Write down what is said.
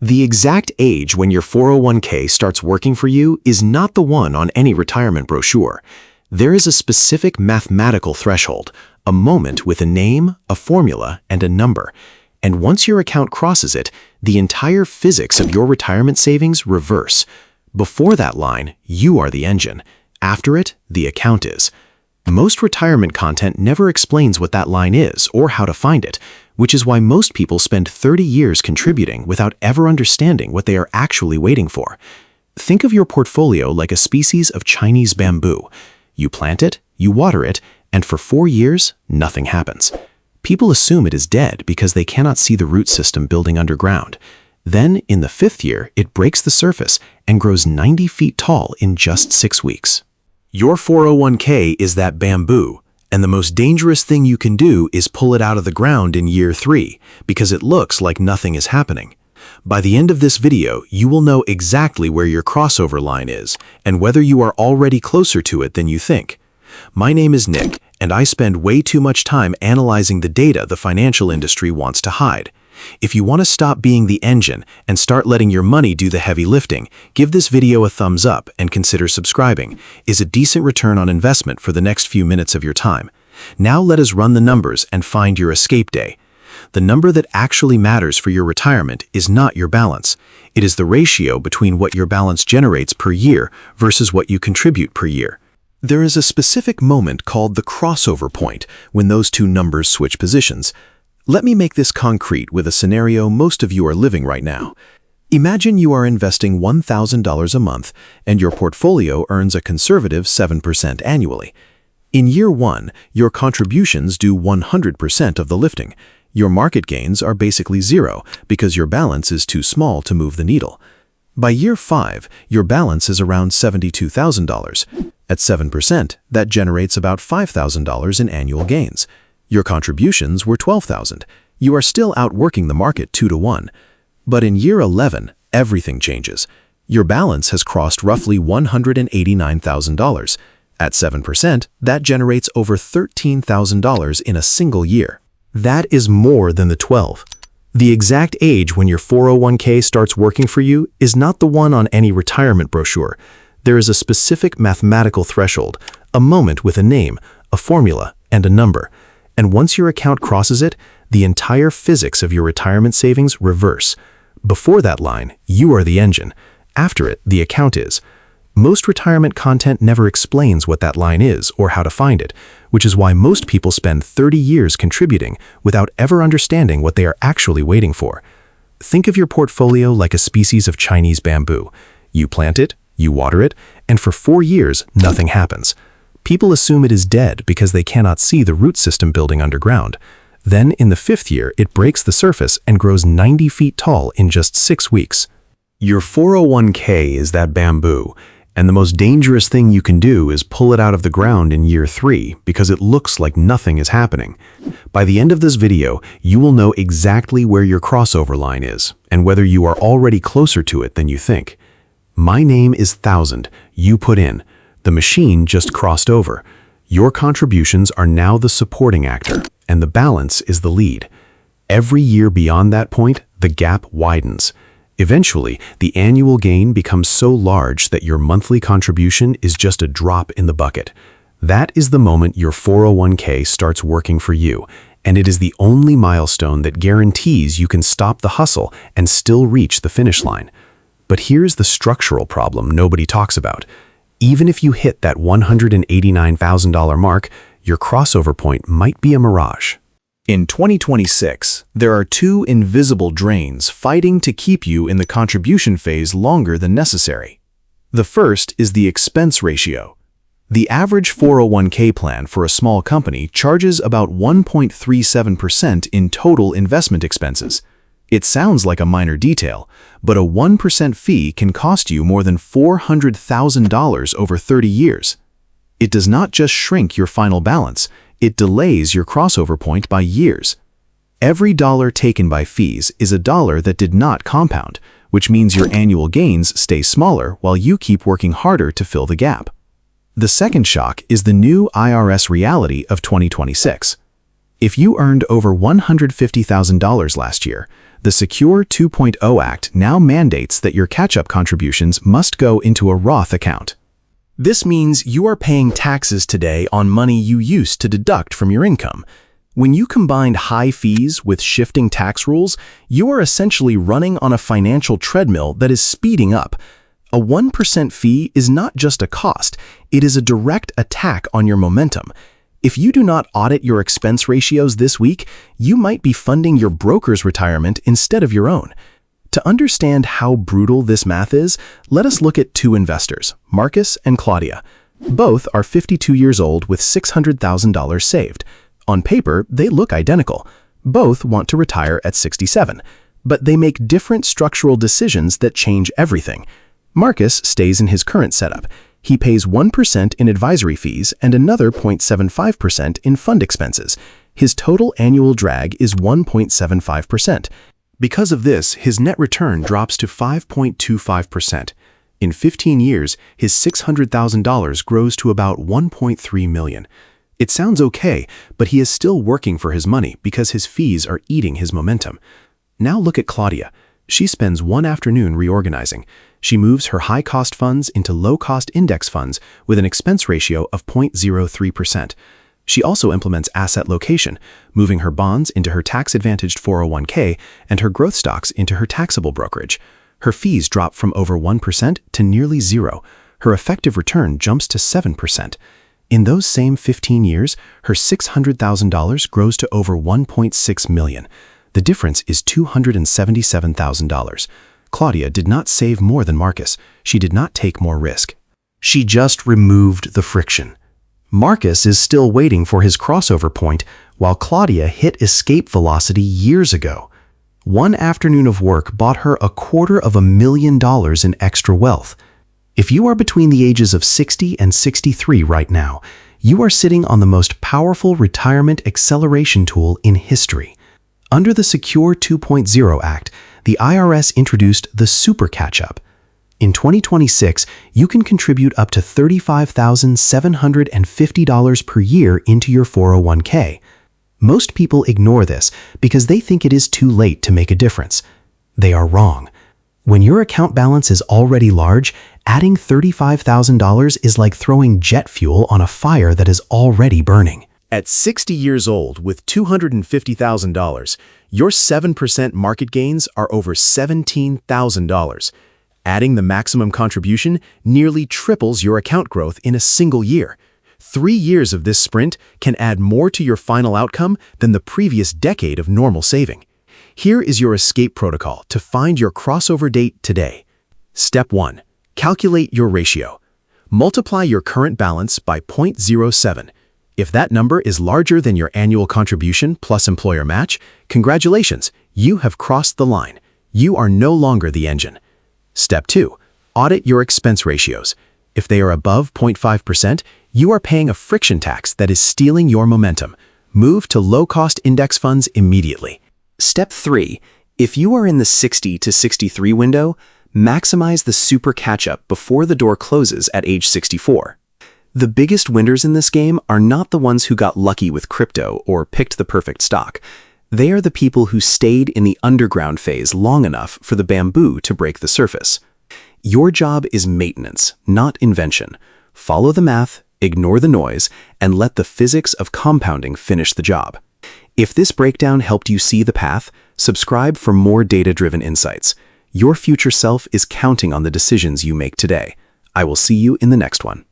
The exact age when your 401k starts working for you is not the one on any retirement brochure. There is a specific mathematical threshold, a moment with a name, a formula, and a number. And once your account crosses it, the entire physics of your retirement savings reverse. Before that line, you are the engine. After it, the account is. Most retirement content never explains what that line is or how to find it, which is why most people spend 30 years contributing without ever understanding what they are actually waiting for. Think of your portfolio like a species of Chinese bamboo. You plant it, you water it, and for 4 years, nothing happens. People assume it is dead because they cannot see the root system building underground. Then, in the 5th year, it breaks the surface and grows 90 feet tall in just 6 weeks. Your 401k is that bamboo, and the most dangerous thing you can do is pull it out of the ground in year 3, because it looks like nothing is happening. By the end of this video, you will know exactly where your crossover line is, and whether you are already closer to it than you think. My name is Nick, and I spend way too much time analyzing the data the financial industry wants to hide. If you want to stop being the engine and start letting your money do the heavy lifting, give this video a thumbs up and consider subscribing. It's a decent return on investment for the next few minutes of your time. Now let us run the numbers and find your escape day. The number that actually matters for your retirement is not your balance. It is the ratio between what your balance generates per year versus what you contribute per year. There is a specific moment called the crossover point when those two numbers switch positions. Let me make this concrete with a scenario most of you are living right now. Imagine you are investing $1,000 a month and your portfolio earns a conservative 7% annually. In year 1, your contributions do 100% of the lifting. Your market gains are basically zero because your balance is too small to move the needle. By year 5, your balance is around $72,000. At 7%, that generates about $5,000 in annual gains. Your contributions were $12,000. You are still outworking the market 2-to-1. But in year 11, everything changes. Your balance has crossed roughly $189,000. At 7%, that generates over $13,000 in a single year. That is more than the 12. The exact age when your 401k starts working for you is not the one on any retirement brochure. There is a specific mathematical threshold, a moment with a name, a formula, and a number. And once your account crosses it, the entire physics of your retirement savings reverse. Before that line, you are the engine. After it, the account is. Most retirement content never explains what that line is or how to find it, which is why most people spend 30 years contributing without ever understanding what they are actually waiting for. Think of your portfolio like a species of Chinese bamboo. You plant it, you water it, and for 4 years, nothing happens. People assume it is dead because they cannot see the root system building underground. Then, in the 5th year, it breaks the surface and grows 90 feet tall in just 6 weeks. Your 401k is that bamboo, and the most dangerous thing you can do is pull it out of the ground in year 3 because it looks like nothing is happening. By the end of this video, you will know exactly where your crossover line is and whether you are already closer to it than you think. My name is Thousand. You put in. The machine just crossed over. Your contributions are now the supporting actor, and the balance is the lead. Every year beyond that point, the gap widens. Eventually, the annual gain becomes so large that your monthly contribution is just a drop in the bucket. That is the moment your 401k starts working for you, and it is the only milestone that guarantees you can stop the hustle and still reach the finish line. But here's the structural problem nobody talks about. Even if you hit that $189,000 mark, your crossover point might be a mirage. In 2026, there are 2 invisible drains fighting to keep you in the contribution phase longer than necessary. The first is the expense ratio. The average 401k plan for a small company charges about 1.37% in total investment expenses. It sounds like a minor detail, but a 1% fee can cost you more than $400,000 over 30 years. It does not just shrink your final balance, it delays your crossover point by years. Every dollar taken by fees is a dollar that did not compound, which means your annual gains stay smaller while you keep working harder to fill the gap. The second shock is the new IRS reality of 2026. If you earned over $150,000 last year, the Secure 2.0 Act now mandates that your catch-up contributions must go into a Roth account. This means you are paying taxes today on money you used to deduct from your income. When you combine high fees with shifting tax rules, you are essentially running on a financial treadmill that is speeding up. A 1% fee is not just a cost, it is a direct attack on your momentum. If you do not audit your expense ratios this week, you might be funding your broker's retirement instead of your own. To understand how brutal this math is, let us look at two investors, Marcus and Claudia. Both are 52 years old with $600,000 saved. On paper, they look identical. Both want to retire at 67, but they make different structural decisions that change everything. Marcus stays in his current setup. He pays 1% in advisory fees and another 0.75% in fund expenses. His total annual drag is 1.75%. Because of this, his net return drops to 5.25%. In 15 years, his $600,000 grows to about $1.3 million. It sounds okay, but he is still working for his money because his fees are eating his momentum. Now look at Claudia. She spends one afternoon reorganizing. She moves her high-cost funds into low-cost index funds with an expense ratio of 0.03%. She also implements asset location, moving her bonds into her tax-advantaged 401k and her growth stocks into her taxable brokerage. Her fees drop from over 1% to nearly zero. Her effective return jumps to 7%. In those same 15 years, her $600,000 grows to over $1.6 million. The difference is $277,000. Claudia did not save more than Marcus. She did not take more risk. She just removed the friction. Marcus is still waiting for his crossover point, while Claudia hit escape velocity years ago. One afternoon of work bought her $250,000 in extra wealth. If you are between the ages of 60 and 63 right now, you are sitting on the most powerful retirement acceleration tool in history. Under the Secure 2.0 Act, the IRS introduced the Super Catch-Up. In 2026, you can contribute up to $35,750 per year into your 401k. Most people ignore this because they think it is too late to make a difference. They are wrong. When your account balance is already large, adding $35,000 is like throwing jet fuel on a fire that is already burning. At 60 years old with $250,000, your 7% market gains are over $17,000. Adding the maximum contribution nearly triples your account growth in a single year. 3 years of this sprint can add more to your final outcome than the previous decade of normal saving. Here is your escape protocol to find your crossover date today. Step 1. Calculate your ratio. Multiply your current balance by 0.07. If that number is larger than your annual contribution plus employer match, congratulations, you have crossed the line. You are no longer the engine. Step 2. Audit your expense ratios. If they are above 0.5%, you are paying a friction tax that is stealing your momentum. Move to low-cost index funds immediately. Step 3. If you are in the 60 to 63 window, maximize the super catch-up before the door closes at age 64. The biggest winners in this game are not the ones who got lucky with crypto or picked the perfect stock. They are the people who stayed in the underground phase long enough for the bamboo to break the surface. Your job is maintenance, not invention. Follow the math, ignore the noise, and let the physics of compounding finish the job. If this breakdown helped you see the path, subscribe for more data-driven insights. Your future self is counting on the decisions you make today. I will see you in the next one.